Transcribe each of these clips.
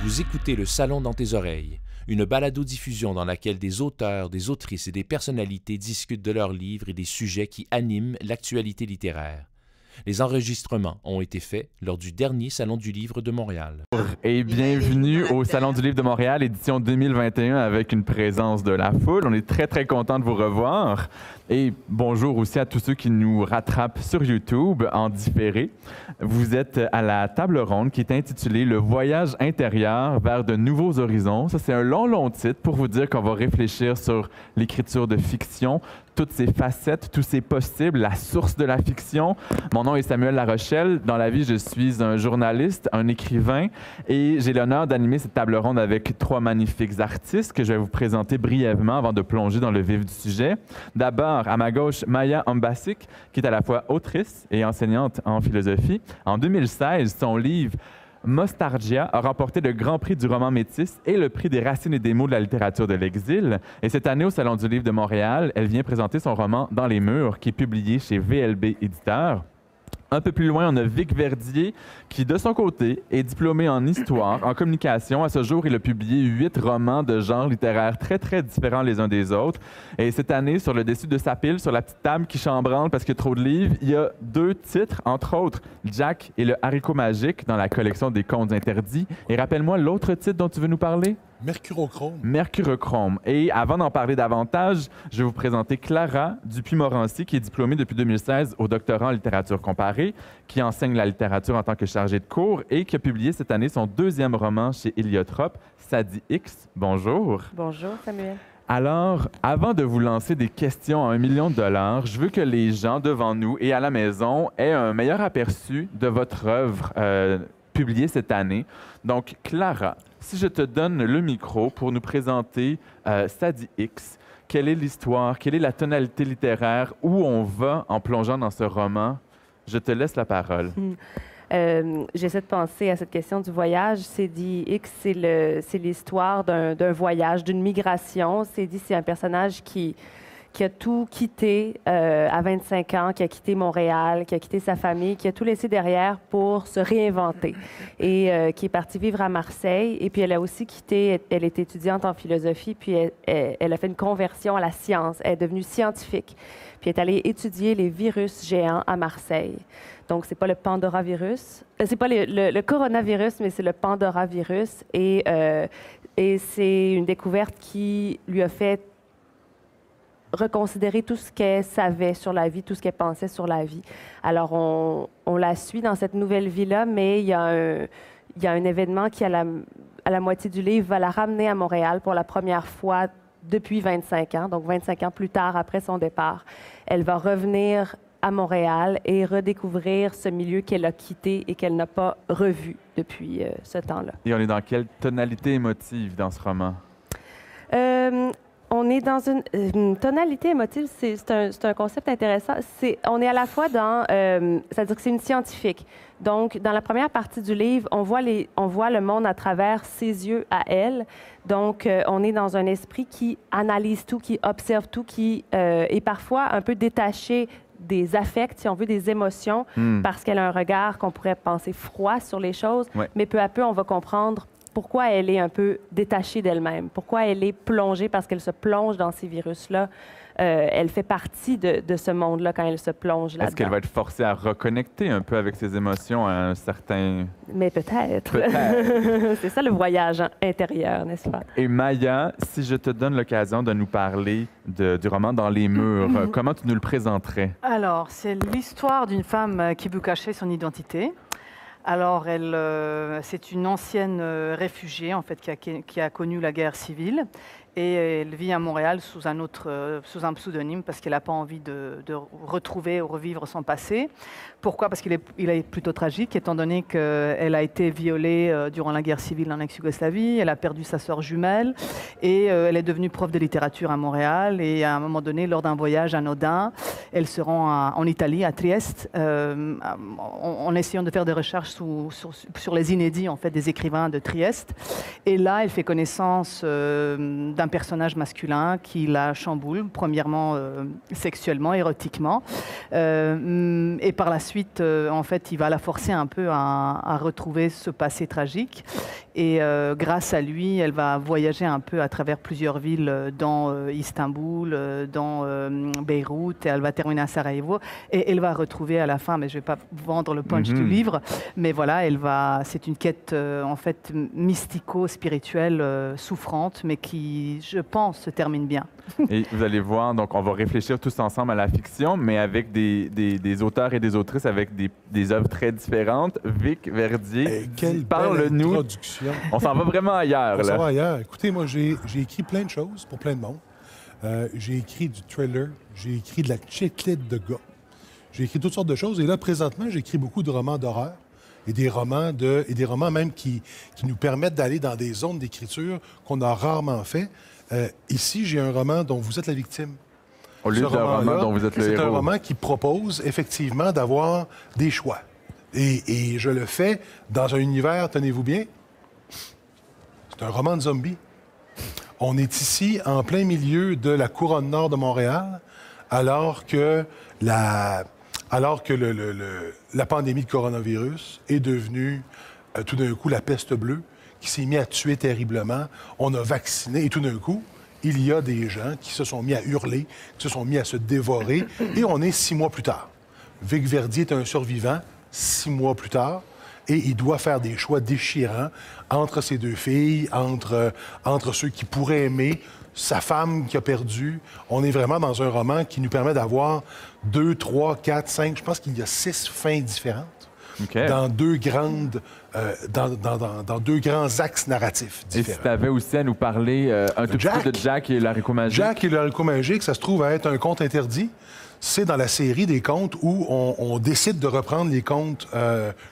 Vous écoutez Le Salon dans tes oreilles, une balado-diffusion dans laquelle des auteurs, des autrices et des personnalités discutent de leurs livres et des sujets qui animent l'actualité littéraire. Les enregistrements ont été faits lors du dernier Salon du Livre de Montréal. Et bienvenue au Salon du Livre de Montréal, édition 2021, avec une présence de la foule. On est très, très content de vous revoir. Et bonjour aussi à tous ceux qui nous rattrapent sur YouTube en différé. Vous êtes à la table ronde qui est intitulée « Le voyage intérieur vers de nouveaux horizons ». Ça, c'est un long, long titre pour vous dire qu'on va réfléchir sur l'écriture de fiction, toutes ses facettes, tous ses possibles, la source de la fiction. Mon nom est Samuel Larochelle. Dans la vie, je suis un journaliste, un écrivain et j'ai l'honneur d'animer cette table ronde avec trois magnifiques artistes que je vais vous présenter brièvement avant de plonger dans le vif du sujet. D'abord, à ma gauche, Maya Ambasik, qui est à la fois autrice et enseignante en philosophie. En 2016, son livre Mostardia a remporté le Grand Prix du roman métis et le prix des racines et des mots de la littérature de l'exil. Et cette année, au Salon du Livre de Montréal, elle vient présenter son roman Dans les murs, qui est publié chez VLB Éditeur. Un peu plus loin, on a Vic Verdier, qui, de son côté, est diplômé en histoire, en communication. À ce jour, il a publié 8 romans de genre littéraire très, très différents les uns des autres. Et cette année, sur le dessus de sa pile, sur la petite table qui chambranle parce qu'il y a trop de livres, il y a 2 titres, entre autres, Jack et le haricot magique, dans la collection des contes interdits. Et rappelle-moi l'autre titre dont tu veux nous parler? Mercurochrome. Mercurochrome. Et avant d'en parler davantage, je vais vous présenter Clara Dupuis-Morancy, qui est diplômée depuis 2016 au doctorat en littérature comparée, qui enseigne la littérature en tant que chargée de cours et qui a publié cette année son 2e roman chez Héliotrope, Sadie X. Bonjour. Bonjour, Samuel. Alors, avant de vous lancer des questions à $1 million, je veux que les gens devant nous et à la maison aient un meilleur aperçu de votre œuvre publiée cette année. Donc, Clara, si je te donne le micro pour nous présenter Sadie X, quelle est l'histoire, quelle est la tonalité littéraire, où on va en plongeant dans ce roman? Je te laisse la parole. J'essaie de penser à cette question du voyage. Sadie X, c'est l'histoire d'un voyage, d'une migration. Sadie, c'est un personnage qui a tout quitté à 25 ans, qui a quitté Montréal, qui a quitté sa famille, qui a tout laissé derrière pour se réinventer et qui est partie vivre à Marseille. Et puis, elle a aussi quitté, elle est étudiante en philosophie, puis elle a fait une conversion à la science. Elle est devenue scientifique. Puis, elle est allée étudier les virus géants à Marseille. Donc, c'est pas le Pandoravirus, c'est pas le coronavirus, mais c'est le Pandoravirus. Et c'est une découverte qui lui a fait reconsidérer tout ce qu'elle savait sur la vie, tout ce qu'elle pensait sur la vie. Alors, on la suit dans cette nouvelle vie-là, mais il y a un événement qui, à la moitié du livre, va la ramener à Montréal pour la première fois depuis 25 ans, donc 25 ans plus tard, après son départ. Elle va revenir à Montréal et redécouvrir ce milieu qu'elle a quitté et qu'elle n'a pas revu depuis ce temps-là. Et on est dans quelle tonalité émotive dans ce roman? On est dans une tonalité émotive, c'est un concept intéressant. On est à la fois dans, c'est-à-dire que c'est une scientifique. Donc, dans la première partie du livre, on voit le monde à travers ses yeux à elle. Donc, on est dans un esprit qui analyse tout, qui observe tout, qui est parfois un peu détaché des affects, si on veut, des émotions, parce qu'elle a un regard qu'on pourrait penser froid sur les choses. Ouais. Mais peu à peu, on va comprendre pourquoi elle est un peu détachée d'elle-même, pourquoi elle est plongée, parce qu'elle se plonge dans ces virus-là. Elle fait partie de ce monde-là quand elle se plonge là-dedans. Est-ce qu'elle va être forcée à reconnecter un peu avec ses émotions à un certain... Mais peut-être. C'est ça le voyage intérieur, n'est-ce pas? Et Maya, si je te donne l'occasion de nous parler du roman Dans les murs, comment tu nous le présenterais? Alors, c'est l'histoire d'une femme qui veut cacher son identité. Alors, c'est une ancienne réfugiée, en fait, qui a connu la guerre civile. Et elle vit à Montréal sous un pseudonyme parce qu'elle n'a pas envie de retrouver ou revivre son passé. Pourquoi? Parce qu'il est plutôt tragique, étant donné qu'elle a été violée durant la guerre civile en ex-Yougoslavie, elle a perdu sa sœur jumelle et elle est devenue prof de littérature à Montréal. Et à un moment donné, lors d'un voyage anodin, elle se rend en Italie, à Trieste, en essayant de faire des recherches sur les inédits en fait, des écrivains de Trieste. Et là, elle fait connaissance d'un personnage masculin qui la chamboule, premièrement sexuellement, érotiquement. Et par la suite, en fait, il va la forcer un peu à retrouver ce passé tragique. Et grâce à lui, elle va voyager un peu à travers plusieurs villes, dans Istanbul, dans Beyrouth, et elle va terminer à Sarajevo. Et elle va retrouver à la fin, mais je ne vais pas vendre le punch du livre, mais voilà, c'est une quête en fait mystico-spirituelle, souffrante, mais qui, je pense, se termine bien. Et vous allez voir, donc on va réfléchir tous ensemble à la fiction, mais avec des auteurs et des autrices avec des œuvres très différentes. Vic Verdier, parle-nous. On s'en va vraiment ailleurs. On s'en va ailleurs. Écoutez, moi, j'ai écrit plein de choses pour plein de monde. J'ai écrit du thriller, j'ai écrit de la chiclette de gars. J'ai écrit toutes sortes de choses. Et là, présentement, j'écris beaucoup de romans d'horreur et des romans même qui nous permettent d'aller dans des zones d'écriture qu'on a rarement fait. Ici, j'ai un roman dont vous êtes la victime. Au lieu d'un roman dont vous êtes le héros. C'est un roman qui propose effectivement d'avoir des choix. Et je le fais dans un univers, tenez-vous bien, c'est un roman de zombies. On est ici en plein milieu de la couronne nord de Montréal, alors que la pandémie de coronavirus est devenue tout d'un coup la peste bleue, qui s'est mis à tuer terriblement. On a vacciné et tout d'un coup, il y a des gens qui se sont mis à hurler, qui se sont mis à se dévorer, et on est 6 mois plus tard. Vic Verdier est un survivant 6 mois plus tard, et il doit faire des choix déchirants entre ses 2 filles, entre ceux qui pourraient aimer, sa femme qui a perdu. On est vraiment dans un roman qui nous permet d'avoir 2, 3, 4, 5, je pense qu'il y a 6 fins différentes. Okay. Dans deux grands axes narratifs différents. Et si tu avais aussi à nous parler un tout petit peu de Jack et l'haricot magique. Jack et l'haricot magique, ça se trouve à être un conte interdit. C'est dans la série des contes où on décide de reprendre les contes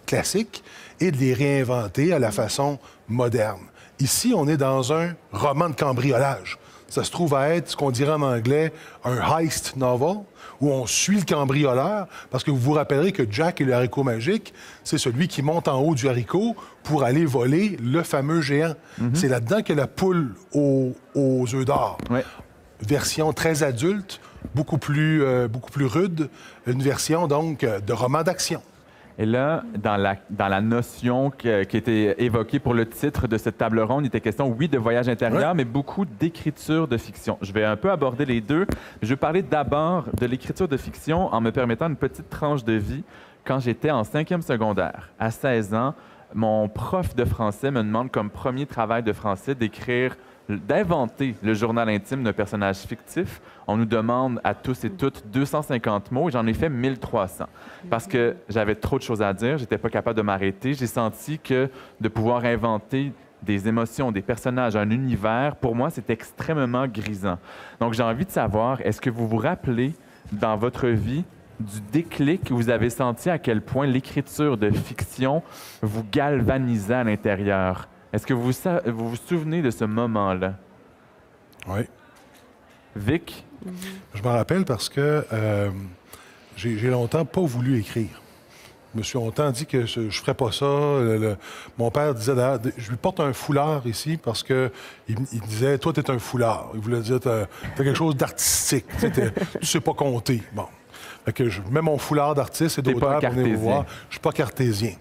classiques et de les réinventer à la façon moderne. Ici, on est dans un roman de cambriolage. Ça se trouve à être ce qu'on dirait en anglais un heist novel, où on suit le cambrioleur, parce que vous vous rappellerez que Jack et le haricot magique, c'est celui qui monte en haut du haricot pour aller voler le fameux géant. C'est là-dedans que la poule aux œufs d'or. Ouais. Version très adulte, beaucoup plus rude, une version donc de roman d'action. Et là, dans la notion qui était évoquée pour le titre de cette table ronde, il était question, oui, de voyage intérieur, mais beaucoup d'écriture de fiction. Je vais un peu aborder les deux. Je vais parler d'abord de l'écriture de fiction en me permettant une petite tranche de vie. Quand j'étais en 5e secondaire, à 16 ans, mon prof de français me demande comme premier travail de français d'inventer le journal intime d'un personnage fictif. On nous demande à tous et toutes 250 mots et j'en ai fait 1300. Parce que j'avais trop de choses à dire, j'étais pas capable de m'arrêter. J'ai senti que de pouvoir inventer des émotions, des personnages, un univers, pour moi, c'est extrêmement grisant. Donc, j'ai envie de savoir, est-ce que vous vous rappelez dans votre vie du déclic que vous avez senti à quel point l'écriture de fiction vous galvanisait à l'intérieur? Est-ce que vous vous souvenez de ce moment-là? Oui. Vic? Je m'en rappelle parce que j'ai longtemps pas voulu écrire. Je me suis longtemps dit que je ferais pas ça. Mon père disait, je lui porte un foulard ici parce que il disait, toi, t'es un foulard. Il voulait dire, t'as quelque chose d'artistique. Tu sais pas compter. Bon. Fait que je mets mon foulard d'artiste et d'auteur pour venir vous voir. Je suis pas cartésien.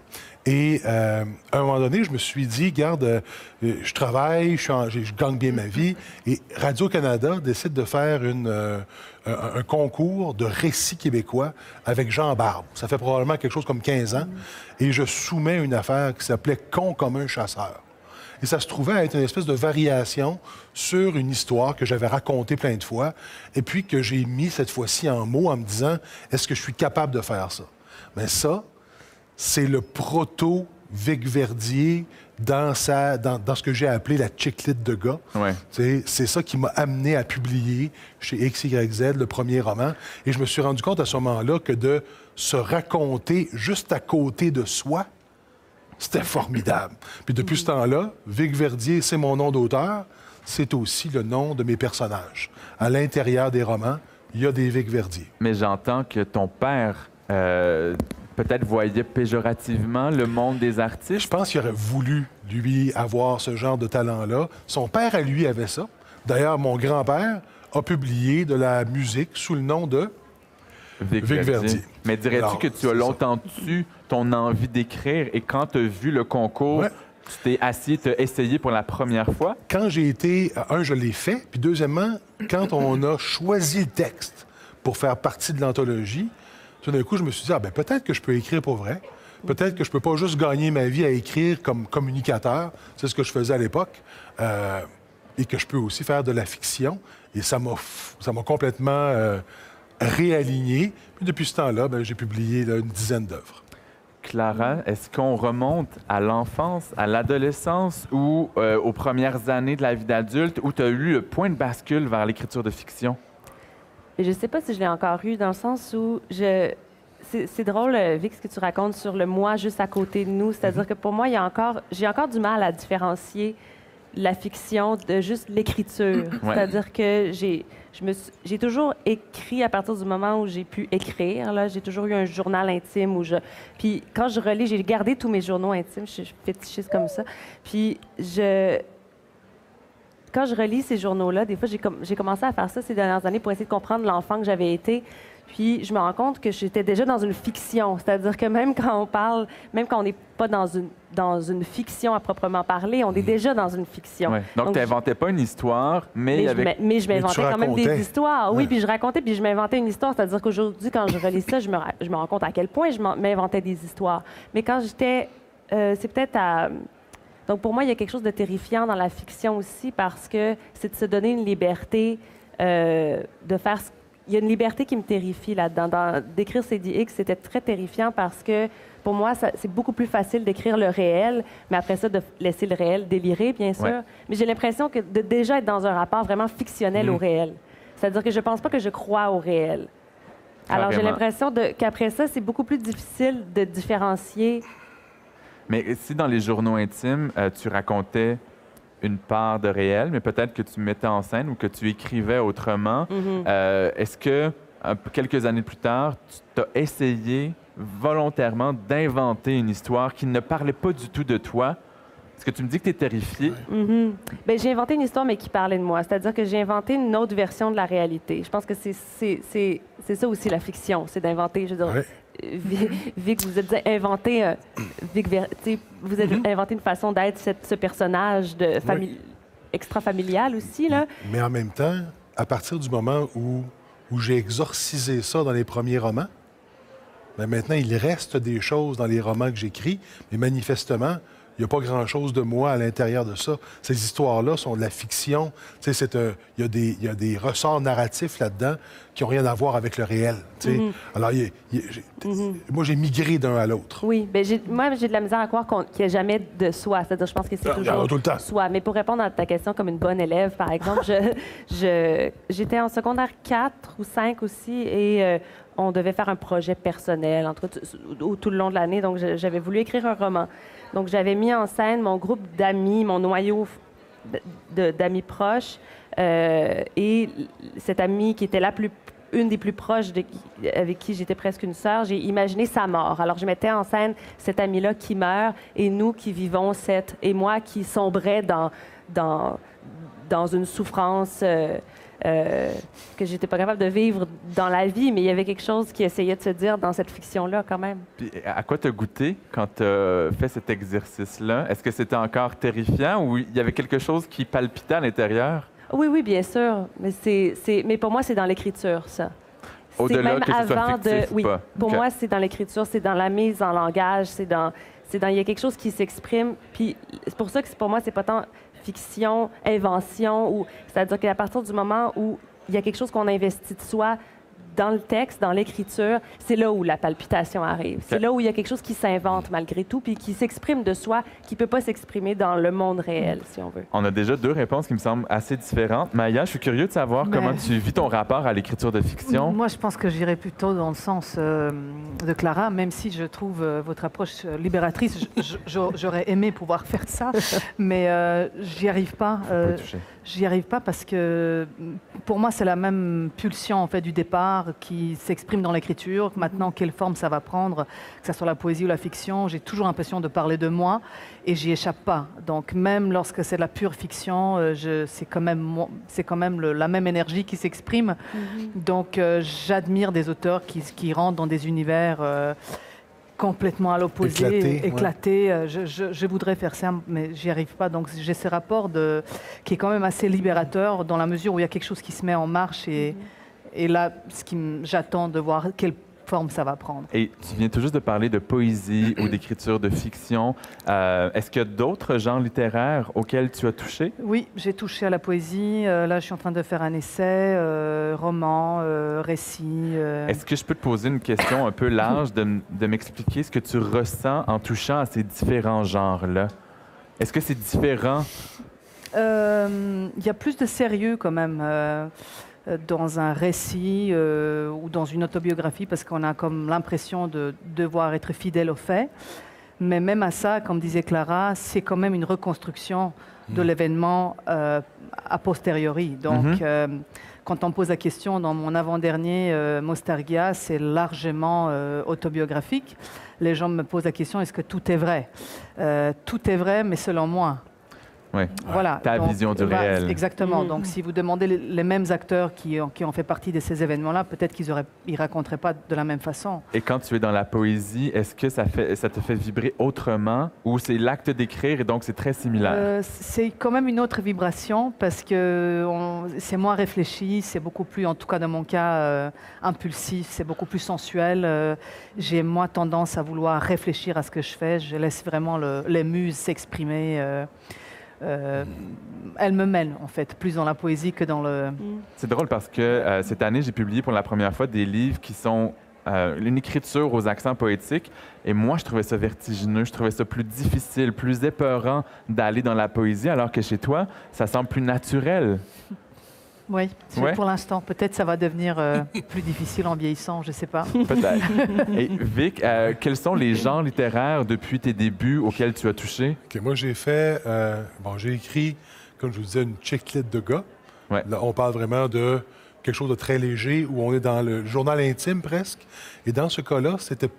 Et à un moment donné, je me suis dit, regarde, je travaille, je gagne bien ma vie. Et Radio-Canada décide de faire un concours de récits québécois avec Jean Barbe. Ça fait probablement quelque chose comme 15 ans. Et je soumets une affaire qui s'appelait « Con comme un chasseur ». Et ça se trouvait à être une espèce de variation sur une histoire que j'avais racontée plein de fois et puis que j'ai mis cette fois-ci en mots en me disant « Est-ce que je suis capable de faire ça? » Mais ça, c'est le proto-Vic Verdier dans ce que j'ai appelé la chiclette de gars. Ouais. C'est ça qui m'a amené à publier chez XYZ le premier roman. Et je me suis rendu compte à ce moment-là que de se raconter juste à côté de soi, c'était formidable. Puis depuis ce temps-là, Vic Verdier, c'est mon nom d'auteur, c'est aussi le nom de mes personnages. À l'intérieur des romans, il y a des Vic Verdier. Mais j'entends que ton père peut-être voyait péjorativement le monde des artistes? Je pense qu'il aurait voulu, lui, avoir ce genre de talent-là. Son père, à lui, avait ça. D'ailleurs, mon grand-père a publié de la musique sous le nom de Vic Verdier. Mais dirais-tu Alors, que tu as longtemps eu ton envie d'écrire et quand tu as vu le concours, tu t'es assis, tu as essayé pour la première fois? Quand j'ai été... je l'ai fait. Puis deuxièmement, quand on a choisi le texte pour faire partie de l'anthologie, tout d'un coup, je me suis dit, peut-être que je peux écrire pour vrai. Peut-être que je peux pas juste gagner ma vie à écrire comme communicateur. C'est ce que je faisais à l'époque. Et que je peux aussi faire de la fiction. Et ça m'a complètement réaligné. Puis depuis ce temps-là, j'ai publié une dizaine d'œuvres. Clara, est-ce qu'on remonte à l'enfance, à l'adolescence ou aux premières années de la vie d'adulte où tu as eu le point de bascule vers l'écriture de fiction? Et je ne sais pas si je l'ai encore eu, dans le sens où c'est drôle, Vic, ce que tu racontes sur le moi juste à côté de nous. C'est-à-dire que pour moi, j'ai encore du mal à différencier la fiction de juste l'écriture. Ouais. C'est-à-dire que j'ai toujours écrit à partir du moment où j'ai pu écrire. Là. J'ai toujours eu un journal intime où Puis quand je relis, j'ai gardé tous mes journaux intimes. Je suis fétichiste comme ça. Puis quand je relis ces journaux-là, des fois, j'ai commencé à faire ça ces dernières années pour essayer de comprendre l'enfant que j'avais été. Puis je me rends compte que j'étais déjà dans une fiction. C'est-à-dire que même quand on n'est pas dans une fiction à proprement parler, on est déjà dans une fiction. Ouais. Donc tu n'inventais pas une histoire, mais je m'inventais quand même des histoires. Oui, Ouais. puis je racontais, puis je m'inventais une histoire. C'est-à-dire qu'aujourd'hui, quand je relis ça, je me rends compte à quel point je m'inventais des histoires. Mais quand j'étais... c'est peut-être à... Donc, pour moi, il y a quelque chose de terrifiant dans la fiction aussi parce que c'est de se donner une liberté de faire... Il y a une liberté qui me terrifie là-dedans. D'écrire CDX, c'était très terrifiant parce que, pour moi, c'est beaucoup plus facile d'écrire le réel, mais après ça, de laisser le réel délirer, bien sûr. Ouais. Mais j'ai l'impression que de déjà être dans un rapport vraiment fictionnel au réel. C'est-à-dire que je pense pas que je crois au réel. Alors, j'ai l'impression qu'après ça, c'est beaucoup plus difficile de différencier. Mais si dans les journaux intimes, tu racontais une part de réel, mais peut-être que tu mettais en scène ou que tu écrivais autrement, est-ce que, quelques années plus tard, tu as essayé volontairement d'inventer une histoire qui ne parlait pas du tout de toi? Est-ce que tu me dis que tu es terrifiée? Bien, j'ai inventé une histoire, mais qui parlait de moi. C'est-à-dire que j'ai inventé une autre version de la réalité. Je pense que c'est ça aussi, la fiction, c'est d'inventer, je veux dire... Ouais. Vic, vous êtes inventé, vous avez inventé une façon d'être ce personnage extra-familial aussi, là. Mais en même temps, à partir du moment où j'ai exorcisé ça dans les premiers romans, maintenant, il reste des choses dans les romans que j'écris, mais manifestement, il n'y a pas grand-chose de moi à l'intérieur de ça. Ces histoires-là sont de la fiction. Il y a des ressorts narratifs là-dedans qui n'ont rien à voir avec le réel. Alors, moi, j'ai migré d'un à l'autre. Oui, bien, moi, j'ai de la misère à croire qu'il n'y a jamais de soi. C'est-à-dire, je pense que c'est toujours tout le temps. soi. Mais pour répondre à ta question comme une bonne élève, par exemple, j'étais en secondaire 4 ou 5 aussi et on devait faire un projet personnel tout le long de l'année. Donc, j'avais voulu écrire un roman. Donc, j'avais mis en scène mon groupe d'amis, mon noyau d'amis proches. Et cette amie qui était une des plus proches, avec qui j'étais presque une sœur, j'ai imaginé sa mort. Alors, je mettais en scène cette amie-là qui meurt et nous qui vivons et moi qui sombrais dans une souffrance que j'étais pas capable de vivre dans la vie, mais il y avait quelque chose qui essayait de se dire dans cette fiction-là quand même. Puis, à quoi t'as goûté quand t'as fait cet exercice-là? Est-ce que c'était encore terrifiant ou il y avait quelque chose qui palpitait à l'intérieur? Oui, bien sûr. Mais pour moi, c'est dans l'écriture, ça. Au-delà même que ce soit avant fictif ou pas? Pour OK. moi, c'est dans l'écriture, c'est dans la mise en langage, il y a quelque chose qui s'exprime. Puis c'est pour ça que pour moi, c'est pas tant fiction, invention, c'est-à-dire qu'à partir du moment où il y a quelque chose qu'on investit de soi dans le texte, dans l'écriture, c'est là où la palpitation arrive. C'est là où il y a quelque chose qui s'invente malgré tout, puis qui s'exprime de soi, qui peut pas s'exprimer dans le monde réel, si on veut. On a déjà deux réponses qui me semblent assez différentes. Maya, je suis curieux de savoir comment tu vis ton rapport à l'écriture de fiction. Moi, je pense que j'irais plutôt dans le sens de Clara, même si je trouve votre approche libératrice. J'aurais aimé pouvoir faire ça, mais j'y arrive pas. J'y arrive pas parce que pour moi, c'est la même pulsion en fait du départ. histoire qui s'exprime dans l'écriture. Maintenant, quelle forme ça va prendre, que ce soit la poésie ou la fiction, j'ai toujours l'impression de parler de moi et j'y échappe pas. Donc même lorsque c'est de la pure fiction, c'est quand même la même énergie qui s'exprime. Donc j'admire des auteurs qui rentrent dans des univers complètement à l'opposé, éclaté. Je voudrais faire ça, mais j'y arrive pas. Donc j'ai ce rapport qui est quand même assez libérateur dans la mesure où il y a quelque chose qui se met en marche et là, j'attends de voir quelle forme ça va prendre. Et tu viens tout juste de parler de poésie ou d'écriture de fiction. Est-ce qu'il y a d'autres genres littéraires auxquels tu as touché? Oui, j'ai touché à la poésie. Là, je suis en train de faire un essai, roman, récit. Est-ce que je peux te poser une question un peu large, de m'expliquer ce que tu ressens en touchant à ces différents genres-là? Est-ce que c'est différent? Il y a plus de sérieux quand même dans un récit ou dans une autobiographie parce qu'on a comme l'impression de devoir être fidèle aux faits. Mais même à ça, comme disait Clara, c'est quand même une reconstruction de l'événement a posteriori. Donc, quand on pose la question dans mon avant-dernier, Mostargia, c'est largement autobiographique. Les gens me posent la question, est-ce que tout est vrai? Tout est vrai, mais selon moi. Oui, voilà. Ta vision du réel. Exactement. Donc, si vous demandez les mêmes acteurs qui ont fait partie de ces événements-là, peut-être qu'ils ne raconteraient pas de la même façon. Et quand tu es dans la poésie, est-ce que ça te fait vibrer autrement ou c'est l'acte d'écrire et donc c'est très similaire? C'est quand même une autre vibration parce que c'est moins réfléchi, c'est beaucoup plus, en tout cas dans mon cas, impulsif, c'est beaucoup plus sensuel. J'ai moins tendance à vouloir réfléchir à ce que je fais. Je laisse vraiment les muses s'exprimer. Elle me mène, en fait, plus dans la poésie que dans le... C'est drôle parce que cette année, j'ai publié pour la première fois des livres qui sont une écriture aux accents poétiques. Et moi, je trouvais ça vertigineux, je trouvais ça plus difficile, plus épeurant d'aller dans la poésie, alors que chez toi, ça semble plus naturel. Oui, pour l'instant. Peut-être ça va devenir plus difficile en vieillissant, je ne sais pas. Peut-être. Et Vic, quels sont les genres littéraires depuis tes débuts auxquels tu as touché? Okay, moi, j'ai fait... j'ai écrit, comme je vous disais, une chick lit de gars. Ouais. Là, on parle vraiment de quelque chose de très léger, où on est dans le journal intime, presque. Et dans ce cas-là, c'était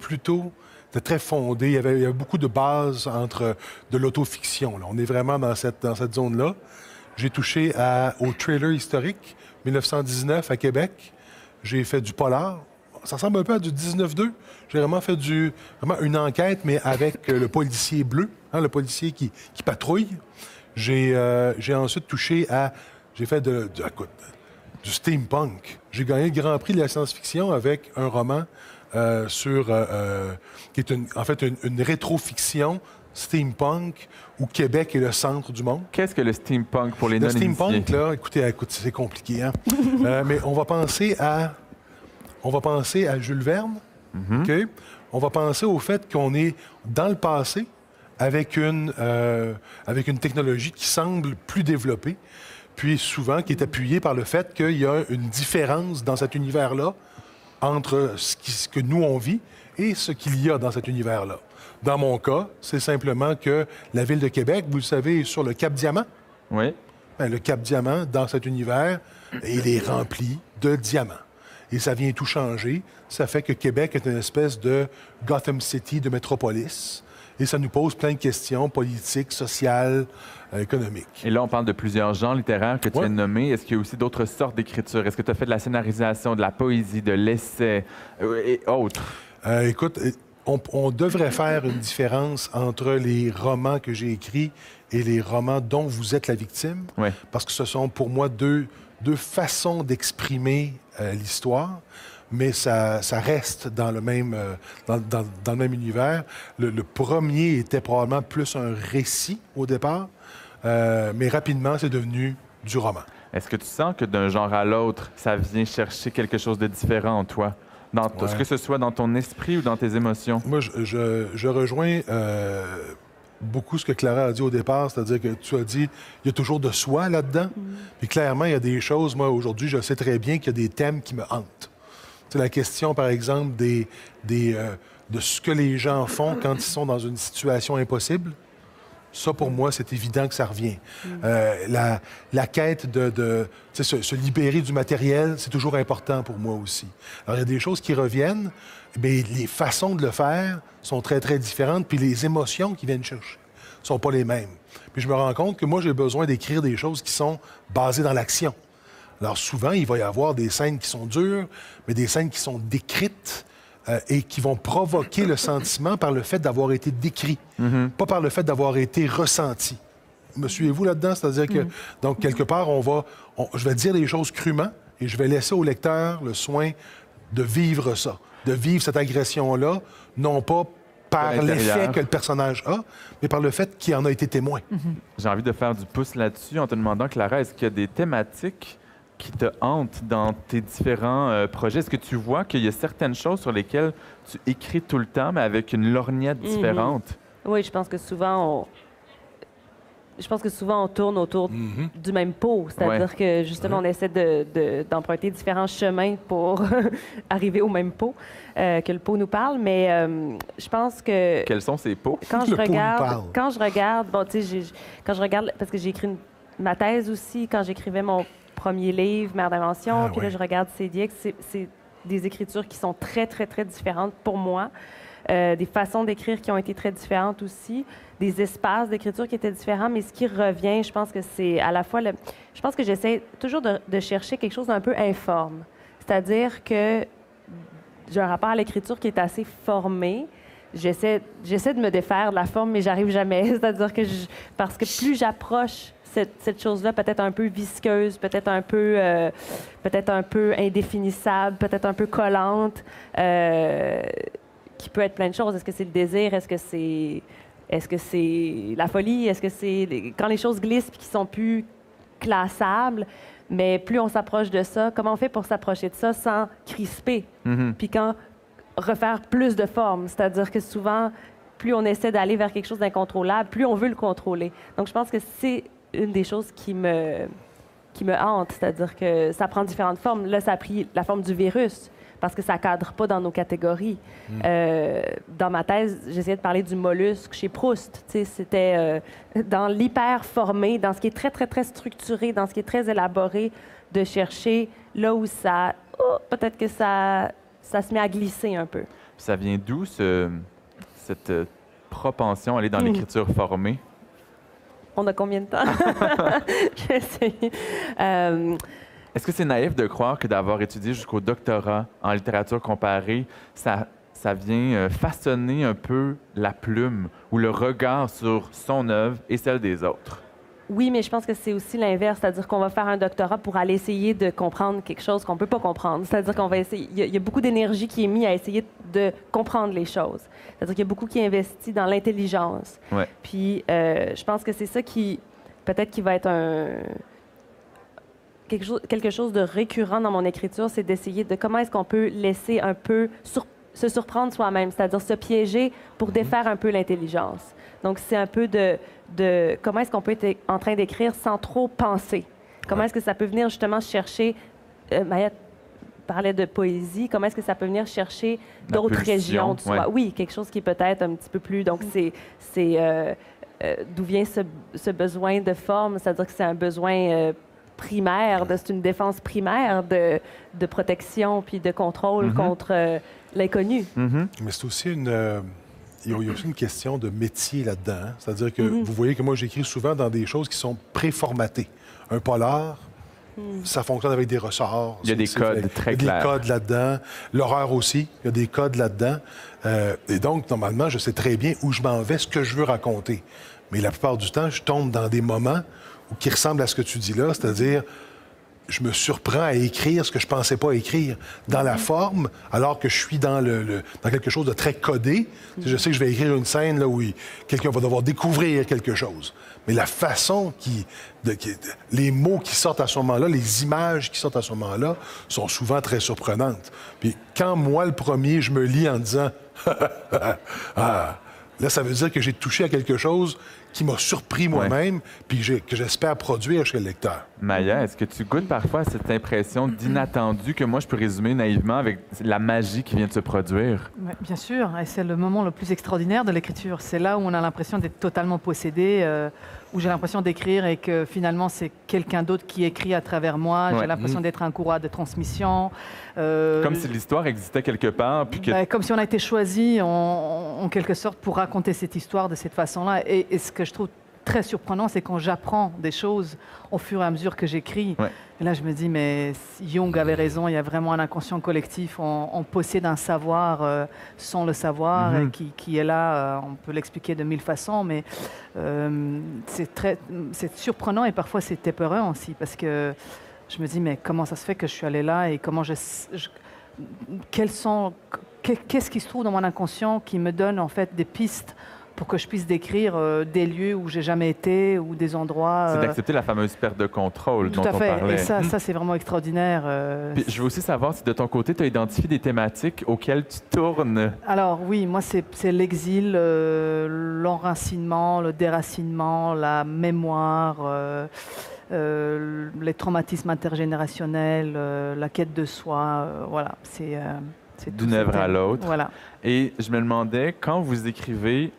très fondé. Il y avait beaucoup de bases entre de l'autofiction. On est vraiment dans cette zone-là. J'ai touché au thriller historique, 1919 à Québec. J'ai fait du polar. Ça ressemble un peu à du 19-2. J'ai vraiment fait vraiment une enquête, mais avec le policier bleu, le policier qui patrouille. J'ai ensuite touché j'ai fait du steampunk. J'ai gagné le Grand Prix de la science-fiction avec un roman qui est en fait une rétrofiction steampunk où Québec est le centre du monde. Qu'est-ce que le steampunk pour les non-initiés? Le steampunk, là, écoutez, c'est compliqué, hein? Mais on va penser à Jules Verne, OK? On va penser au fait qu'on est dans le passé avec une technologie qui semble plus développée, puis souvent qui est appuyée par le fait qu'il y a une différence dans cet univers-là entre ce que nous, on vit et ce qu'il y a dans cet univers-là. Dans mon cas, c'est simplement que la ville de Québec, vous le savez, est sur le Cap-Diamant. Oui. Le Cap-Diamant, dans cet univers, il est rempli de diamants. Et ça vient tout changer. Ça fait que Québec est une espèce de Gotham City, de métropolis. Et ça nous pose plein de questions politiques, sociales, économiques. Et là, on parle de plusieurs genres littéraires que tu viens de nommer. Est-ce qu'il y a aussi d'autres sortes d'écriture? Est-ce que tu as fait de la scénarisation, de la poésie, de l'essai et autres? Écoute... On devrait faire une différence entre les romans que j'ai écrits et les romans dont vous êtes la victime, parce que ce sont pour moi deux façons d'exprimer l'histoire, mais ça reste dans le même, dans le même univers. Le premier était probablement plus un récit au départ, mais rapidement, c'est devenu du roman. Est-ce que tu sens que d'un genre à l'autre, ça vient chercher quelque chose de différent en toi? Est-ce que ce soit dans ton esprit ou dans tes émotions? Moi, je rejoins beaucoup ce que Clara a dit au départ, c'est-à-dire que tu as dit il y a toujours de soi là-dedans. Puis clairement, il y a des choses, moi, aujourd'hui, je sais très bien qu'il y a des thèmes qui me hantent. C'est la question, par exemple, de ce que les gens font quand ils sont dans une situation impossible. Ça, pour moi, c'est évident que ça revient. La quête de se libérer du matériel, c'est toujours important pour moi aussi. Alors, il y a des choses qui reviennent, mais les façons de le faire sont très, très différentes, puis les émotions qui viennent chercher ne sont pas les mêmes. Puis je me rends compte que moi, j'ai besoin d'écrire des choses qui sont basées dans l'action. Alors, souvent, il va y avoir des scènes qui sont dures, mais des scènes qui sont décrites et qui vont provoquer le sentiment par le fait d'avoir été décrit, pas par le fait d'avoir été ressenti. Me suivez-vous là-dedans? C'est-à-dire que, donc, quelque part, je vais dire les choses crûment et je vais laisser au lecteur le soin de vivre ça, de vivre cette agression-là, non pas par l'effet que le personnage a, mais par le fait qu'il en a été témoin. J'ai envie de faire du pouce là-dessus en te demandant, Clara, est-ce qu'il y a des thématiques qui te hantent dans tes différents projets? Est-ce que tu vois qu'il y a certaines choses sur lesquelles tu écris tout le temps, mais avec une lorgnette différente? Oui, je pense que souvent, on tourne autour du même pot. C'est-à-dire que, justement, on essaie d'emprunter différents chemins pour arriver au même pot, que le pot nous parle. Mais je pense que... Quels sont ces pots? Quand je regarde, bon, tu sais, quand je regarde, parce que j'ai écrit ma thèse aussi, quand j'écrivais mon premier livre, Mère d'invention, puis là, je regarde CDX, c'est des écritures qui sont très, très, très différentes pour moi. Des façons d'écrire qui ont été très différentes aussi, des espaces d'écriture qui étaient différents, mais ce qui revient, je pense que c'est à la fois... Je pense que j'essaie toujours de chercher quelque chose d'un peu informe. C'est-à-dire que j'ai un rapport à l'écriture qui est assez formé. J'essaie de me défaire de la forme, mais j'arrive jamais. C'est-à-dire que parce que plus j'approche cette chose-là, peut-être un peu visqueuse, peut-être un peu indéfinissable, peut-être un peu collante, qui peut être plein de choses. Est-ce que c'est le désir? Est-ce que c'est la folie? Est-ce que c'est quand les choses glissent et qui sont plus classables? Mais plus on s'approche de ça, comment on fait pour s'approcher de ça sans crisper? Puis quand refaire plus de forme, c'est-à-dire que souvent, plus on essaie d'aller vers quelque chose d'incontrôlable, plus on veut le contrôler. Donc, je pense que c'est une des choses qui me hante, c'est-à-dire que ça prend différentes formes. Là, ça a pris la forme du virus, parce que ça ne cadre pas dans nos catégories. Dans ma thèse, j'essayais de parler du mollusque chez Proust. C'était dans l'hyper-formé, dans ce qui est très, très, très structuré, dans ce qui est très élaboré, de chercher là où ça... peut-être que ça se met à glisser un peu. Ça vient d'où, cette propension à aller dans l'écriture formée? On a combien de temps? Je vais essayer. Est-ce que c'est naïf de croire que d'avoir étudié jusqu'au doctorat en littérature comparée, ça vient façonner un peu la plume ou le regard sur son œuvre et celle des autres? Oui, mais je pense que c'est aussi l'inverse, c'est-à-dire qu'on va faire un doctorat pour aller essayer de comprendre quelque chose qu'on ne peut pas comprendre. C'est-à-dire qu'on va essayer... Il y a beaucoup d'énergie qui est mise à essayer de comprendre les choses. C'est-à-dire qu'il y a beaucoup qui est investi dans l'intelligence. Ouais. Puis, je pense que c'est ça qui... Peut-être qui va être quelque chose de récurrent dans mon écriture, c'est d'essayer de comment est-ce qu'on peut laisser un peu se surprendre soi-même, c'est-à-dire se piéger pour défaire un peu l'intelligence. Donc, c'est un peu de comment est-ce qu'on peut être en train d'écrire sans trop penser. Comment est-ce que ça peut venir justement chercher... Maya parlait de poésie. Comment est-ce que ça peut venir chercher d'autres régions de soi? Oui, quelque chose qui est peut-être un petit peu plus... Donc, c'est d'où vient ce besoin de forme? C'est-à-dire que c'est un besoin... primaire, c'est une défense primaire de protection puis de contrôle contre l'inconnu. Mais c'est aussi il y a aussi une question de métier là-dedans. Hein? C'est-à-dire que vous voyez que moi, j'écris souvent dans des choses qui sont préformatées. Un polar, ça fonctionne avec des ressorts. Il y a des codes très clairs. Il y a des codes là-dedans. L'horreur aussi, il y a des codes là-dedans. Et donc, normalement, je sais très bien où je m'en vais, ce que je veux raconter. Mais la plupart du temps, je tombe dans des moments qui ressemblent à ce que tu dis là, c'est-à-dire je me surprends à écrire ce que je pensais pas écrire dans la forme, alors que je suis dans quelque chose de très codé. Je sais que je vais écrire une scène là, où quelqu'un va devoir découvrir quelque chose. Mais la façon les mots qui sortent à ce moment-là, les images qui sortent à ce moment-là, sont souvent très surprenantes. Puis quand moi, le premier, je me lis en disant « Ah, Là, ça veut dire que j'ai touché à quelque chose qui m'a surpris moi-même, puis que j'espère produire chez le lecteur. Maya, est-ce que tu goûtes parfois à cette impression d'inattendu que moi, je peux résumer naïvement avec la magie qui vient de se produire? Ouais, bien sûr, et c'est le moment le plus extraordinaire de l'écriture. C'est là où on a l'impression d'être totalement possédé, où j'ai l'impression d'écrire et que finalement c'est quelqu'un d'autre qui écrit à travers moi. J'ai l'impression d'être un courroie de transmission. Comme si l'histoire existait quelque part. Puis que... comme si on a été choisi en quelque sorte pour raconter cette histoire de cette façon-là. Et ce que je trouve très surprenant, c'est quand j'apprends des choses au fur et à mesure que j'écris. Et là, je me dis, mais Jung avait raison, il y a vraiment un inconscient collectif. On possède un savoir sans le savoir, et qui est là. On peut l'expliquer de mille façons, mais c'est surprenant et parfois c'est épeurant aussi, parce que je me dis, mais comment ça se fait que je suis allée là et comment qu'est-ce qui se trouve dans mon inconscient qui me donne en fait des pistes pour que je puisse décrire des lieux où j'ai jamais été ou des endroits... C'est d'accepter la fameuse perte de contrôle dont on parlait. Tout à fait. Et ça c'est vraiment extraordinaire. Puis, je veux aussi savoir si de ton côté, tu as identifié des thématiques auxquelles tu tournes. Alors oui, moi c'est l'exil, l'enracinement, le déracinement, la mémoire, les traumatismes intergénérationnels, la quête de soi, voilà. C'est d'une œuvre à l'autre. Voilà. Et je me demandais, quand vous écrivez,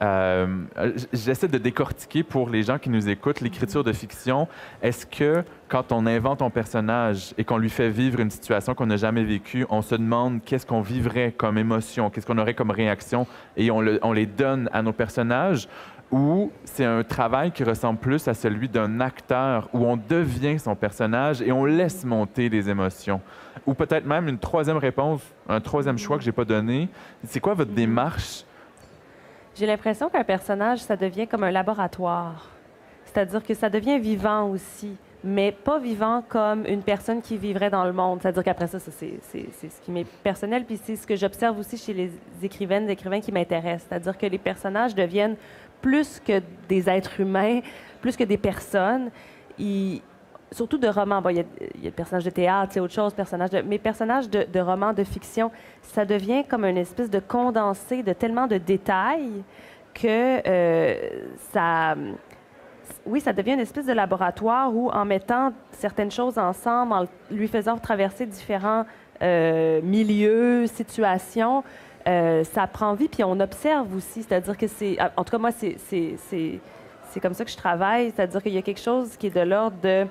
j'essaie de décortiquer pour les gens qui nous écoutent l'écriture de fiction. Est-ce que quand on invente un personnage et qu'on lui fait vivre une situation qu'on n'a jamais vécue, on se demande qu'est-ce qu'on vivrait comme émotion, qu'est-ce qu'on aurait comme réaction et on les donne à nos personnages? Ou c'est un travail qui ressemble plus à celui d'un acteur où on devient son personnage et on laisse monter les émotions? Ou peut-être même une troisième réponse, un troisième choix que je n'ai pas donné. C'est quoi votre démarche? J'ai l'impression qu'un personnage, ça devient comme un laboratoire. C'est-à-dire que ça devient vivant aussi, mais pas vivant comme une personne qui vivrait dans le monde. C'est-à-dire qu'après ça, c'est ce qui m'est personnel, puis c'est ce que j'observe aussi chez les écrivaines et écrivains qui m'intéressent. C'est-à-dire que les personnages deviennent plus que des êtres humains, plus que des personnes. Surtout de romans. Bon, il y a le personnage de théâtre, c'est autre chose, mais personnages de romans de fiction, ça devient comme une espèce de condensé de tellement de détails que ça devient une espèce de laboratoire où, en mettant certaines choses ensemble, en lui faisant traverser différents milieux, situations, ça prend vie, puis on observe aussi. C'est-à-dire que en tout cas, moi, c'est comme ça que je travaille. C'est-à-dire qu'il y a quelque chose qui est de l'ordre de...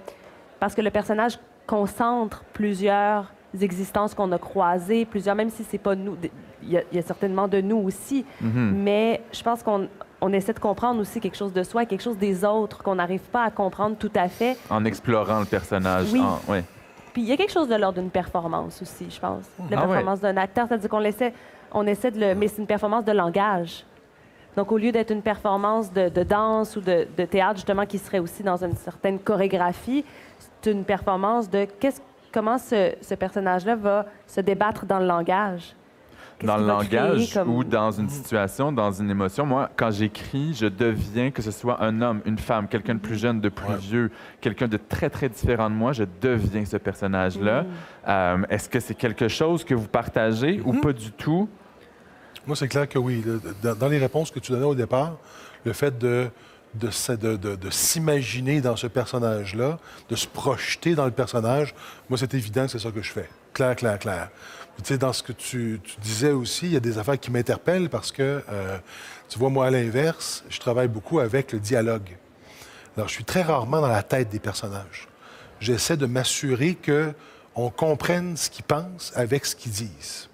Parce que le personnage concentre plusieurs existences qu'on a croisées, même si c'est pas nous. Il y a certainement de nous aussi. Mais je pense qu'on essaie de comprendre aussi quelque chose de soi, quelque chose des autres, qu'on n'arrive pas à comprendre tout à fait. En explorant le personnage. Oui. Puis il y a quelque chose de l'ordre d'une performance aussi, je pense. La performance d'un acteur, c'est-à-dire qu'on essaie de le... Mais c'est une performance de langage. Donc, au lieu d'être une performance de danse ou de théâtre, justement, qui serait aussi dans une certaine chorégraphie, c'est une performance de comment ce personnage-là va se débattre dans le langage. Dans le langage ou dans une situation, dans une émotion. Moi, quand j'écris, je deviens, que ce soit un homme, une femme, quelqu'un de plus jeune, de plus vieux, quelqu'un de très, très différent de moi, je deviens ce personnage-là. Est-ce que c'est quelque chose que vous partagez ou pas du tout? Moi, c'est clair que oui. Dans les réponses que tu donnais au départ, le fait de s'imaginer dans ce personnage-là, de se projeter dans le personnage, moi, c'est évident que c'est ça que je fais. Clair. Tu sais, dans ce que tu disais aussi, il y a des affaires qui m'interpellent parce que, tu vois, moi, à l'inverse, je travaille beaucoup avec le dialogue. Alors, je suis très rarement dans la tête des personnages. J'essaie de m'assurer qu'on comprenne ce qu'ils pensent avec ce qu'ils disent.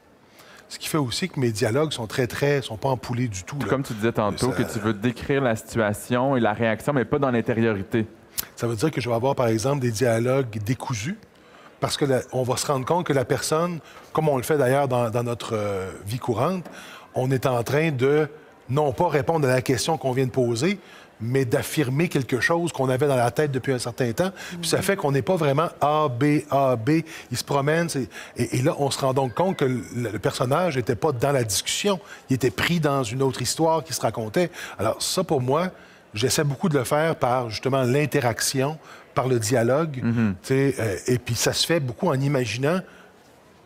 Ce qui fait aussi que mes dialogues sont sont pas empoulés du tout. Là. Comme tu disais tantôt, que tu veux décrire la situation et la réaction, mais pas dans l'intériorité. Ça veut dire que je vais avoir, par exemple, des dialogues décousus, parce qu'on va se rendre compte que la personne, comme on le fait d'ailleurs dans notre vie courante, on est en train de, non pas répondre à la question qu'on vient de poser, mais d'affirmer quelque chose qu'on avait dans la tête depuis un certain temps. Puis ça fait qu'on n'est pas vraiment A, B, A, B. Il se promène. Et là, on se rend donc compte que le personnage n'était pas dans la discussion. Il était pris dans une autre histoire qui se racontait. Alors ça, pour moi, j'essaie beaucoup de le faire par, justement, l'interaction, par le dialogue. Et puis ça se fait beaucoup en imaginant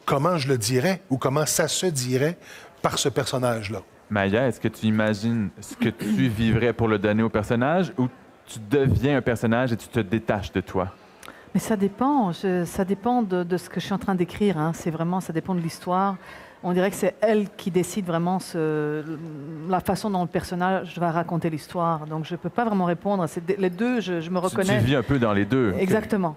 comment je le dirais ou comment ça se dirait par ce personnage-là. Maya, est-ce que tu imagines ce que tu vivrais pour le donner au personnage ou tu deviens un personnage et tu te détaches de toi? Mais ça dépend. Ça dépend de ce que je suis en train d'écrire. Hein. C'est vraiment, ça dépend de l'histoire. On dirait que c'est elle qui décide vraiment la façon dont le personnage va raconter l'histoire. Donc, je ne peux pas vraiment répondre. Les deux, je me reconnais. Tu vis un peu dans les deux. Exactement.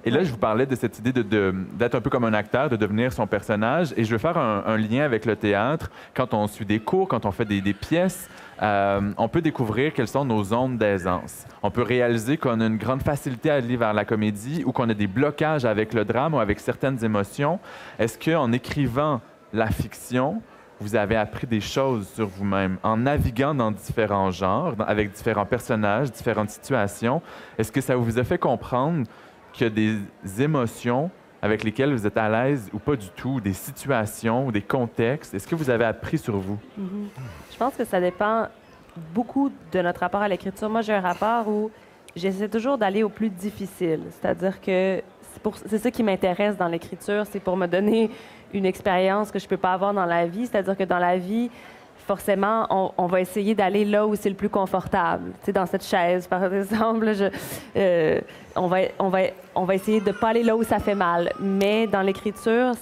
Et là, je vous parlais de cette idée d'être un peu comme un acteur, de devenir son personnage. Et je veux faire un lien avec le théâtre. Quand on suit des cours, quand on fait des pièces, on peut découvrir quelles sont nos zones d'aisance. On peut réaliser qu'on a une grande facilité à aller vers la comédie ou qu'on a des blocages avec le drame ou avec certaines émotions. Est-ce qu'en écrivant la fiction, vous avez appris des choses sur vous-même en naviguant dans différents genres, avec différents personnages, différentes situations? Est-ce que ça vous a fait comprendre qu'il y a des émotions avec lesquelles vous êtes à l'aise ou pas du tout, des situations ou des contextes? Est-ce que vous avez appris sur vous? Je pense que ça dépend beaucoup de notre rapport à l'écriture. Moi, j'ai un rapport où j'essaie toujours d'aller au plus difficile. C'est-à-dire que c'est ça qui m'intéresse dans l'écriture, c'est pour me donner une expérience que je ne peux pas avoir dans la vie. C'est-à-dire que dans la vie, forcément, on va essayer d'aller là où c'est le plus confortable. Tu sais, dans cette chaise, par exemple, on va essayer de ne pas aller là où ça fait mal. Mais dans l'écriture,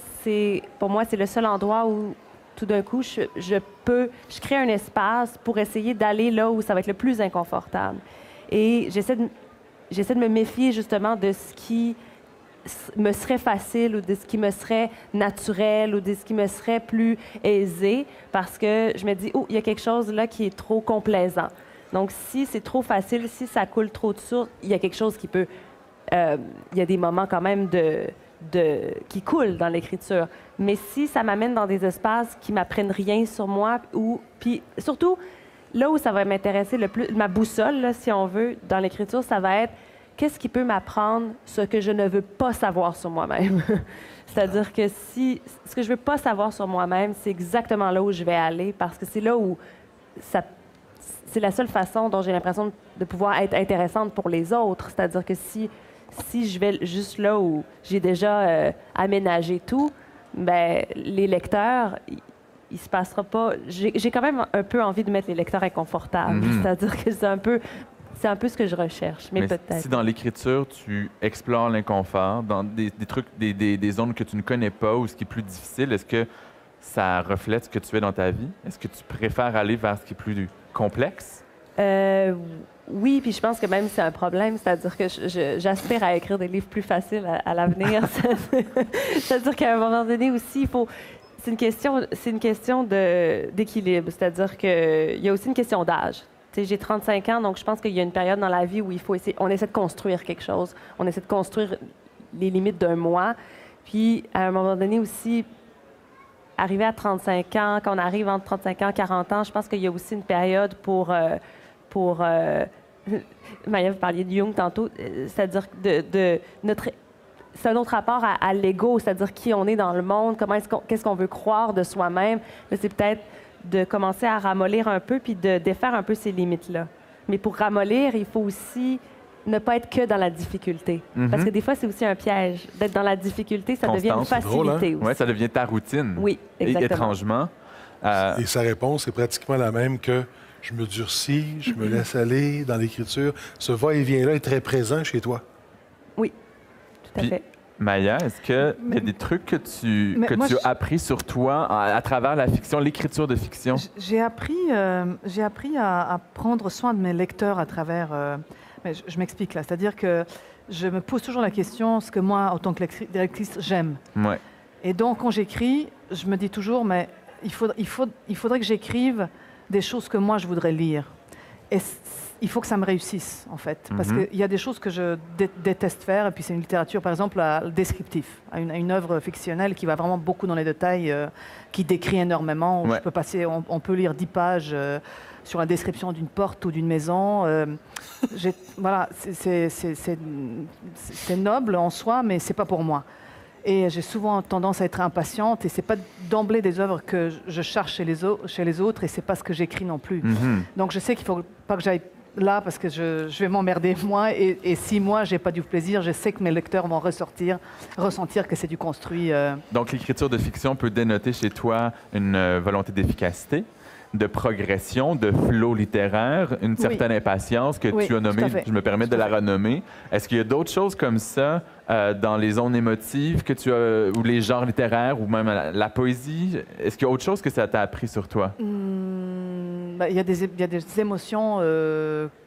pour moi, c'est le seul endroit où, tout d'un coup, je crée un espace pour essayer d'aller là où ça va être le plus inconfortable. Et j'essaie de me méfier, justement, de ce qui me serait facile ou de ce qui me serait naturel ou de ce qui me serait plus aisé parce que je me dis, oh, il y a quelque chose là qui est trop complaisant. Donc, si c'est trop facile, si ça coule trop de source, il y a quelque chose qui peut... il y a des moments quand même qui coulent dans l'écriture. Mais si ça m'amène dans des espaces qui m'apprennent rien sur moi puis surtout, là où ça va m'intéresser le plus, ma boussole, là, si on veut, dans l'écriture, ça va être qu'est-ce qui peut m'apprendre ce que je ne veux pas savoir sur moi-même? C'est-à-dire que si ce que je ne veux pas savoir sur moi-même, c'est exactement là où je vais aller parce que c'est là où c'est la seule façon dont j'ai l'impression de pouvoir être intéressante pour les autres. C'est-à-dire que si je vais juste là où j'ai déjà aménagé tout, ben les lecteurs, il se passera pas... J'ai quand même un peu envie de mettre les lecteurs inconfortables. C'est-à-dire que c'est un peu ce que je recherche, mais peut-être. Si dans l'écriture, tu explores l'inconfort, dans des trucs, des zones que tu ne connais pas ou ce qui est plus difficile, est-ce que ça reflète ce que tu fais dans ta vie? Est-ce que tu préfères aller vers ce qui est plus complexe? Oui, puis je pense que même c'est un problème, c'est-à-dire que j'aspire à écrire des livres plus faciles à l'avenir. C'est-à-dire qu'à un moment donné aussi, c'est une question d'équilibre, c'est-à-dire qu'il y a aussi une question d'âge. J'ai 35 ans, donc je pense qu'il y a une période dans la vie où on essaie de construire quelque chose. On essaie de construire les limites d'un moi. Puis, à un moment donné aussi, arriver à 35 ans, quand on arrive entre 35 ans et 40 ans, je pense qu'il y a aussi une période pour Maya, vous parliez de Jung tantôt, c'est-à-dire c'est un autre rapport à l'ego, c'est-à-dire qui on est dans le monde, qu'est-ce qu'on veut croire de soi-même. Là, c'est peut-être de commencer à ramollir un peu puis de défaire un peu ces limites-là. Mais pour ramollir, il faut aussi ne pas être que dans la difficulté. Parce que des fois, c'est aussi un piège. D'être dans la difficulté, ça devient une facilité drôle, hein? aussi. Oui, ça devient ta routine. Oui, exactement. Et étrangement. Et sa réponse est pratiquement la même que je me durcis, je me laisse aller dans l'écriture. Ce va-et-vient-là est très présent chez toi. Oui, tout à fait. Maya, est-ce qu'il y a des trucs que tu as appris sur toi à travers la fiction, l'écriture de fiction? J'ai appris à prendre soin de mes lecteurs à travers... mais je m'explique là, c'est-à-dire que je me pose toujours la question, ce que moi, en tant que lectrice, j'aime. Ouais. Et donc, quand j'écris, je me dis toujours, mais il faudrait que j'écrive des choses que moi, je voudrais lire. Et il faut que ça me réussisse, en fait. Parce qu'il y a des choses que je déteste faire, et puis c'est une littérature, par exemple, descriptif, une œuvre fictionnelle qui va vraiment beaucoup dans les détails, qui décrit énormément. Ouais. On peut lire 10 pages sur la description d'une porte ou d'une maison. Voilà, c'est noble en soi, mais c'est pas pour moi. Et j'ai souvent tendance à être impatiente, et c'est pas d'emblée des œuvres que je cherche chez les autres, et c'est pas ce que j'écris non plus. Donc je sais qu'il faut pas que j'aille là parce que je vais m'emmerder moi, et si moi j'ai pas du plaisir, je sais que mes lecteurs vont ressentir que c'est du construit. Donc l'écriture de fiction peut dénoter chez toi une volonté d'efficacité. de progression, de flow littéraire, une certaine impatience que tu as nommée, je me permets de la renommer. Est-ce qu'il y a d'autres choses comme ça dans les zones émotives que tu as, ou les genres littéraires, ou même la poésie? Est-ce qu'il y a autre chose que ça t'a appris sur toi? Il y a des émotions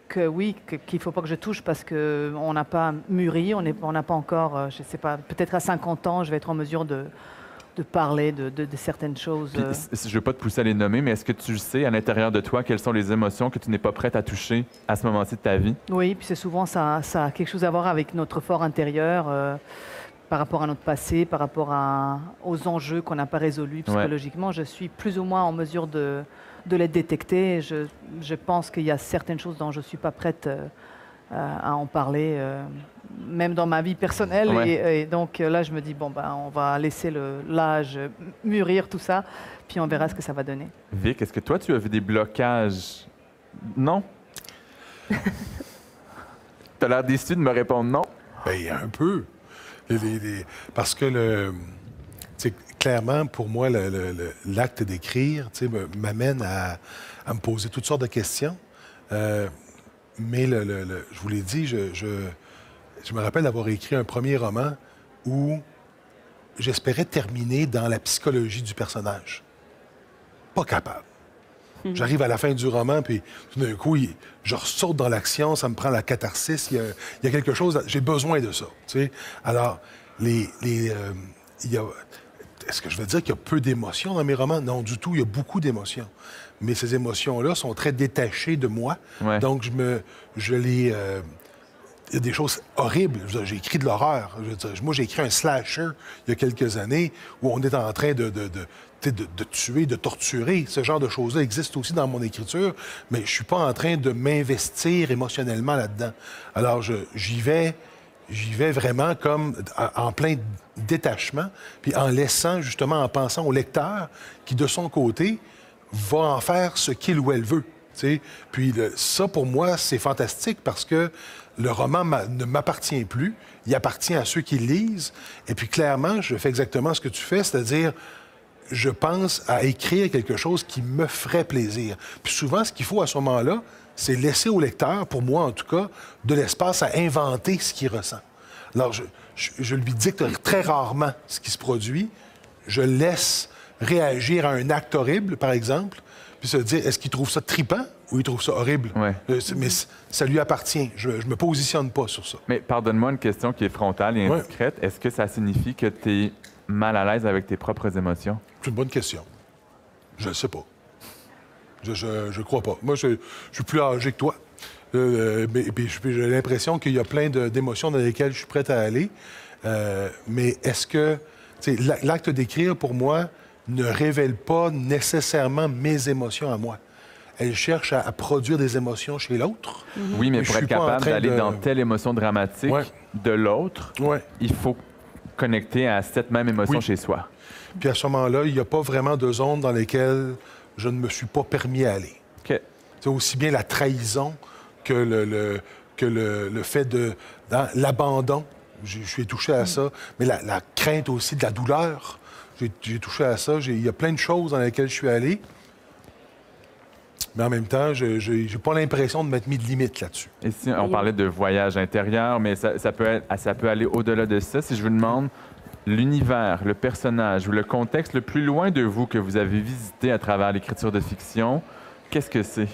qu'il ne faut pas que je touche parce qu'on n'a pas mûri, on n'a pas encore, je ne sais pas, peut-être à 50 ans, je vais être en mesure de parler de certaines choses. Puis, je ne veux pas te pousser à les nommer, mais est-ce que tu sais à l'intérieur de toi quelles sont les émotions que tu n'es pas prête à toucher à ce moment-ci de ta vie? Oui, puis c'est souvent ça a quelque chose à voir avec notre fort intérieur, par rapport à notre passé, par rapport aux enjeux qu'on n'a pas résolus psychologiquement. Ouais. Je suis plus ou moins en mesure de les détecter. Je pense qu'il y a certaines choses dont je ne suis pas prête à en parler, même dans ma vie personnelle. Ouais. Et donc là, je me dis, on va laisser l'âge mûrir tout ça, puis on verra ce que ça va donner. Vic, est-ce que toi, tu as vu des blocages? Non? Tu as l'air déçu de me répondre non? Bien, un peu. Parce que clairement, pour moi, l'acte d'écrire m'amène à me poser toutes sortes de questions. Mais je vous l'ai dit, je me rappelle d'avoir écrit un premier roman où j'espérais terminer dans la psychologie du personnage. Pas capable. J'arrive à la fin du roman, puis tout d'un coup, je ressaute dans l'action, ça me prend la catharsis. Il y a quelque chose, j'ai besoin de ça. Alors, est-ce que je veux dire qu'il y a peu d'émotions dans mes romans? Non, du tout, il y a beaucoup d'émotions. Mais ces émotions-là sont très détachées de moi. Ouais. Donc, il y a des choses horribles. J'ai écrit de l'horreur. Moi, j'ai écrit un slasher il y a quelques années où on est en train de tuer, de torturer. Ce genre de choses-là existe aussi dans mon écriture, mais je suis pas en train de m'investir émotionnellement là-dedans. Alors, j'y vais vraiment comme en plein détachement, puis en laissant, justement, en pensant au lecteur qui, de son côté, va en faire ce qu'il ou elle veut. T'sais? Puis ça, pour moi, c'est fantastique parce que le roman ne m'appartient plus. Il appartient à ceux qui le lisent. Et puis, clairement, je fais exactement ce que tu fais, c'est-à-dire, je pense à écrire quelque chose qui me ferait plaisir. Puis souvent, ce qu'il faut à ce moment-là, c'est laisser au lecteur, pour moi en tout cas, de l'espace à inventer ce qu'il ressent. Alors, je lui dicte très rarement ce qui se produit. Je laisse réagir à un acte horrible, par exemple, puis se dire, est-ce qu'il trouve ça trippant ou il trouve ça horrible? Ouais. Mais ça lui appartient. Je me positionne pas sur ça. Mais pardonne-moi une question qui est frontale et indiscrète. Ouais. Est-ce que ça signifie que tu es mal à l'aise avec tes propres émotions? C'est une bonne question. Je ne sais pas. Je crois pas. Moi, je suis plus âgé que toi. Mais j'ai l'impression qu'il y a plein d'émotions dans lesquelles je suis prêt à aller. Mais est-ce que... L'acte d'écrire, pour moi, ne révèle pas nécessairement mes émotions à moi. Elle cherche à produire des émotions chez l'autre. Oui, mais pour être capable d'aller dans telle émotion dramatique de l'autre, il faut connecter à cette même émotion chez soi. Puis à ce moment-là, il n'y a pas vraiment de zones dans lesquelles je ne me suis pas permis d'aller. Okay. C'est aussi bien la trahison que le fait de l'abandon. Je suis touché à ça. Mais la crainte aussi de la douleur. J'ai touché à ça. Il y a plein de choses dans lesquelles je suis allé. Mais en même temps, je n'ai pas l'impression de m'être mis de limite là-dessus. Et si on parlait de voyage intérieur, mais ça peut aller au-delà de ça. Si je vous demande l'univers, le personnage ou le contexte le plus loin de vous que vous avez visité à travers l'écriture de fiction, qu'est-ce que c'est?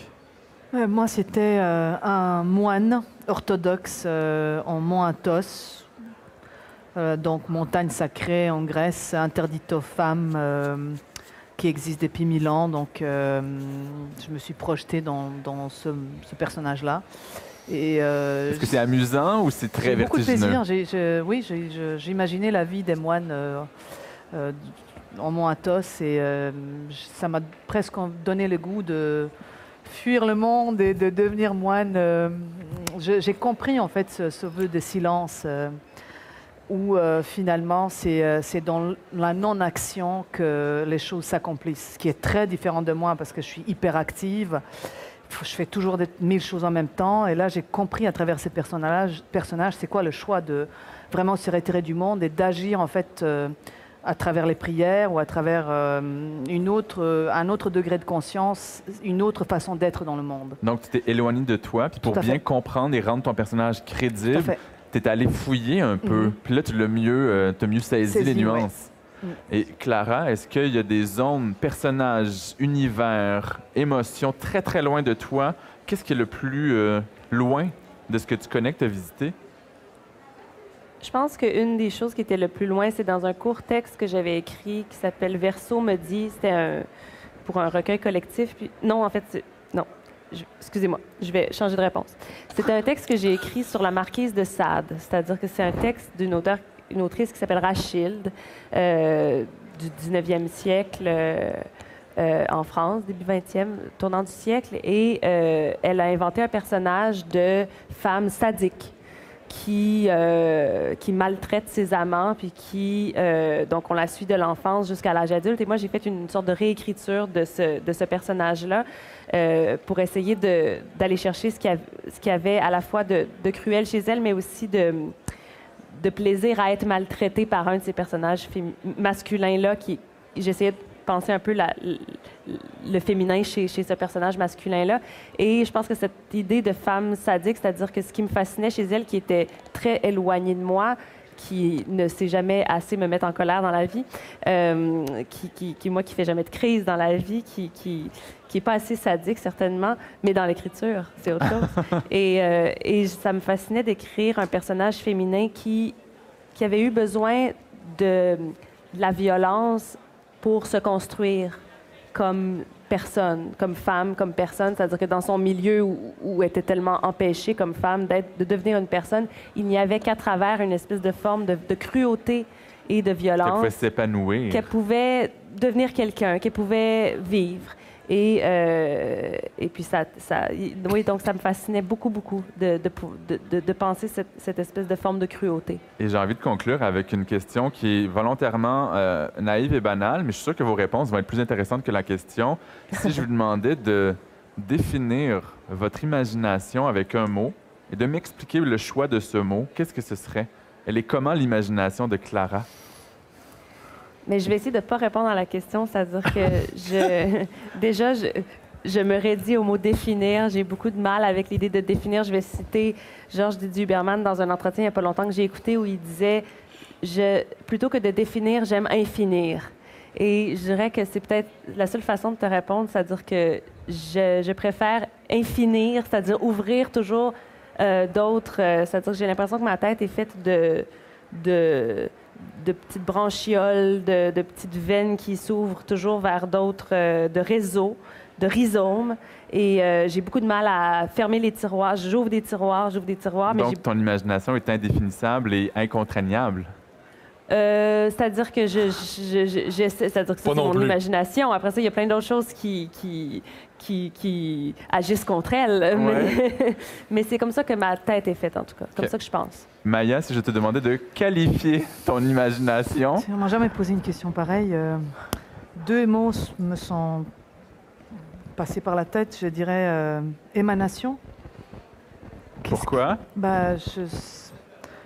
Moi, c'était un moine orthodoxe en Mont Athos, donc montagne sacrée en Grèce, interdite aux femmes, qui existe depuis 1000 ans. Donc, je me suis projetée dans ce personnage-là. Est-ce que c'est amusant ou c'est très vertigineux? Beaucoup de plaisir. Oui, j'imaginais la vie des moines en Mont Athos et ça m'a presque donné le goût de fuir le monde et de devenir moine. J'ai compris en fait ce vœu de silence où finalement c'est dans la non-action que les choses s'accomplissent, ce qui est très différent de moi parce que je suis hyperactive. Je fais toujours 1000 choses en même temps. Et là, j'ai compris à travers ces personnages c'est quoi le choix de vraiment se retirer du monde et d'agir en fait à travers les prières ou à travers un autre degré de conscience, une autre façon d'être dans le monde. Donc, tu t'es éloigné de toi, puis pour Tout à bien fait. comprendre et rendre ton personnage Tout à crédible, fait. tu es allé fouiller un peu. Puis là, tu l'as mieux, t'as mieux saisi les Saisi, ouais. nuances. Et Clara, est-ce qu'il y a des zones, personnages, univers, émotions très, très loin de toi? Qu'est-ce qui est le plus loin de ce que tu connais, que tu as visité? Je pense qu'une des choses qui était le plus loin, c'est dans un court texte que j'avais écrit qui s'appelle Verso me dit. C'était pour un recueil collectif. Puis, non, en fait, non. Excusez-moi, je vais changer de réponse. C'était un texte que j'ai écrit sur la marquise de Sade. C'est-à-dire que c'est un texte d'une autrice qui s'appelle Rachilde, du 19e siècle en France, début 20e, tournant du siècle. Et elle a inventé un personnage de femme sadique qui maltraite ses amants, puis donc on la suit de l'enfance jusqu'à l'âge adulte. Et moi, j'ai fait une sorte de réécriture de ce personnage-là pour essayer d'aller chercher ce qu'il y avait à la fois de cruel chez elle, mais aussi de plaisir à être maltraitée par un de ces personnages masculins-là. J'essayais de penser un peu le féminin chez ce personnage masculin-là. Et je pense que cette idée de femme sadique, c'est-à-dire que ce qui me fascinait chez elle, qui était très éloigné de moi, qui ne sait jamais assez me mettre en colère dans la vie, qui fait jamais de crise dans la vie, qui est pas assez sadique certainement, mais dans l'écriture, c'est autre chose. Et ça me fascinait d'écrire un personnage féminin qui avait eu besoin de la violence pour se construire comme personne, comme femme, comme personne. C'est-à-dire que dans son milieu où elle était tellement empêchée comme femme de devenir une personne, il n'y avait qu'à travers une espèce de forme de cruauté et de violence. Qu'elle pouvait s'épanouir. Qu'elle pouvait devenir quelqu'un, qu'elle pouvait vivre. Et puis oui, donc ça me fascinait beaucoup de penser cette espèce de forme de cruauté. Et j'ai envie de conclure avec une question qui est volontairement naïve et banale, mais je suis sûr que vos réponses vont être plus intéressantes que la question. Si je vous demandais de définir votre imagination avec un mot et de m'expliquer le choix de ce mot, qu'est-ce que ce serait? Elle est comment l'imagination de Clara? Mais je vais essayer de ne pas répondre à la question, c'est-à-dire que je me raidis au mot définir. J'ai beaucoup de mal avec l'idée de définir. Je vais citer Georges Didier Huberman dans un entretien il n'y a pas longtemps que j'ai écouté où il disait plutôt que de définir, j'aime infinir. Et je dirais que c'est peut-être la seule façon de te répondre, c'est-à-dire que je préfère infinir, c'est-à-dire ouvrir toujours d'autres. C'est-à-dire que j'ai l'impression que ma tête est faite de petites branchioles, de petites veines qui s'ouvrent toujours vers d'autres, de réseaux, de rhizomes. Et j'ai beaucoup de mal à fermer les tiroirs. J'ouvre des tiroirs. Mais donc, ton imagination est indéfinissable et incontraignable. C'est-à-dire que c'est-à-dire que c'est mon imagination. Après ça, il y a plein d'autres choses qui agissent contre elle. Ouais. Mais c'est comme ça que ma tête est faite, en tout cas. C'est comme ça que je pense. Maya, si je te demandais de qualifier ton imagination... On m'a jamais posé une question pareille. Deux mots me sont passés par la tête. Je dirais émanation. Pourquoi?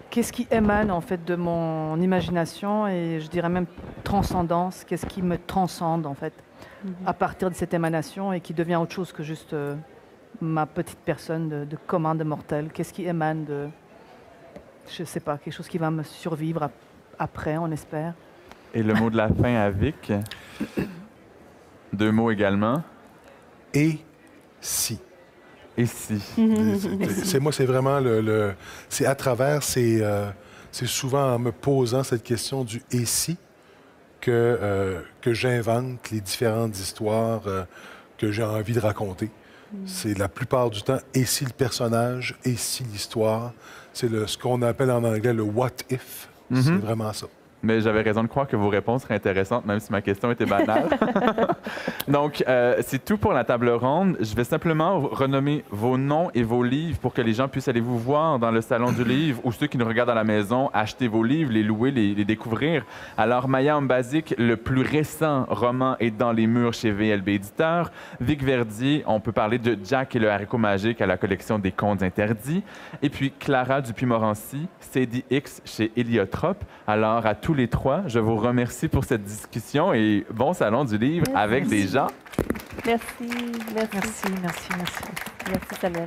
Qu'est-ce qui émane en fait de mon imagination et je dirais même transcendance? Qu'est-ce qui me transcende en fait à partir de cette émanation et qui devient autre chose que juste ma petite personne de commun, de mortel? Qu'est-ce qui émane de, je sais pas, quelque chose qui va me survivre après, on espère. Et le mot de la fin avec deux mots également. Et si. Et si. C'est vraiment c'est à travers, c'est souvent en me posant cette question du et si que j'invente les différentes histoires que j'ai envie de raconter. C'est la plupart du temps et si le personnage, et si l'histoire. C'est ce qu'on appelle en anglais le what if. C'est vraiment ça. Mais j'avais raison de croire que vos réponses seraient intéressantes, même si ma question était banale. Donc, c'est tout pour la table ronde. Je vais simplement renommer vos noms et vos livres pour que les gens puissent aller vous voir dans le Salon du Livre ou ceux qui nous regardent à la maison, acheter vos livres, les louer, les découvrir. Alors, Maya Mbazik, le plus récent roman est Dans les murs chez VLB Éditeur. Vic Verdier, on peut parler de Jack et le haricot magique à la collection des Contes interdits. Et puis, Clara Dupuis-Morancy, Sadie X chez Héliotrope. Alors, à tous tous les trois. Je vous remercie pour cette discussion et bon salon du livre avec des gens. Merci. Merci, merci, merci. Merci, Samuel.